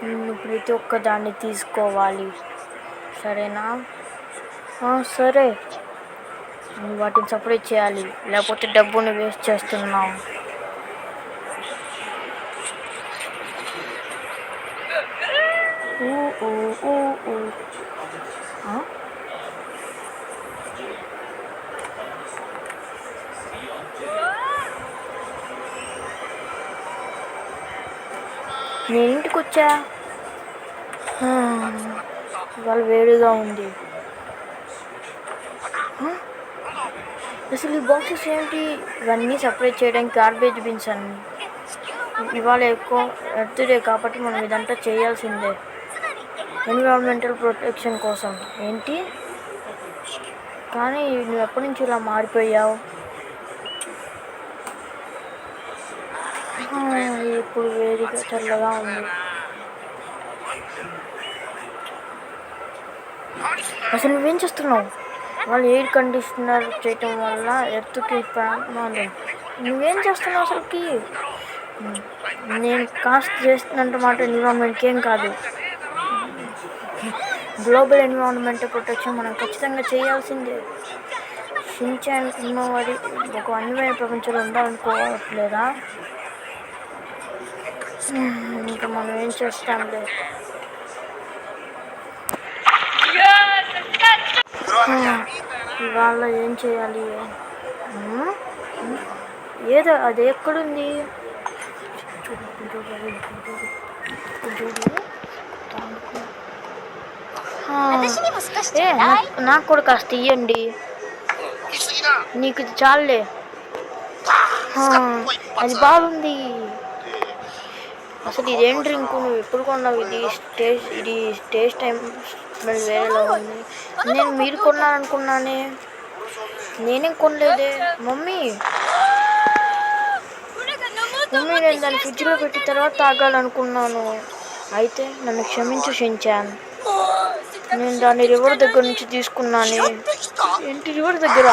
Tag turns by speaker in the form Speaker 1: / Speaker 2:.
Speaker 1: నువ్వు ప్రతి ఒక్క దాన్ని తీసుకోవాలి, సరేనా? సరే, నువ్వు వాటిని సపరేట్ చేయాలి, లేకపోతే డబ్బుని వేస్ట్ చేస్తున్నావు. నేను ఇంటికి వచ్చా. ఇవాళ వేడిగా ఉంది. అసలు ఈ బాక్సెస్ ఏంటి? ఇవన్నీ సపరేట్ చేయడానికి గార్బేజ్ బిన్స్ అన్ని. ఇవాళ ఎక్కువ ఎర్త్ డే కాబట్టి మనం ఇదంతా చేయాల్సిందే, ఎన్విరాన్మెంటల్ ప్రొటెక్షన్ కోసం. ఏంటి? కానీ నువ్వు ఎప్పటి నుంచి ఇలా మారిపోయావు? ఇప్పుడు వేడిగా చల్లగా ఉంది. అసలు నువ్వేం చేస్తున్నావు? వాళ్ళు ఎయిర్ కండిషనర్ చేయటం వల్ల ఎర్త్కి ప్రమాదం. నువ్వేం చేస్తున్నావు అసలుకి? నేను కాస్ట్ చేస్తున్నంత మాట ఎన్విరాన్మెంట్కి ఏం కాదు. గ్లోబల్ ఎన్విరాన్మెంటల్ ప్రొటెక్షన్ మనం ఖచ్చితంగా చేయాల్సిందే. షిన్చాన్ ఉన్నవాడి ఒక అందమైన ప్రపంచంలో ఉండాలనుకోవట్లేదా? ఇంకా మనం ఏం చేస్తాంలే. ఇవాళ ఏం చేయాలి? ఏదో అది ఎక్కడుంది? నాకు కూడా కాస్త ఇయ్యండి. నీకు ఇది చాలే. అది బాగుంది. అసలు ఇదేం డ్రింక్? నువ్వు ఎప్పుడు కొన్నావు? ఇది టేస్ట్ టైం స్మెల్ వేరేలా ఉంది. మీరు కొన్నారనుకున్నానే. నేనేం కొనలేదే. మమ్మీ నేను దాన్ని ఫ్రిడ్జ్లో పెట్టి తర్వాత తాగాలనుకున్నాను. అయితే నన్ను క్షమించు షిన్చాన్. నేను దాన్ని రివర్ దగ్గర నుంచి తీసుకున్నాను. ఏంటి రివర్ దగ్గర?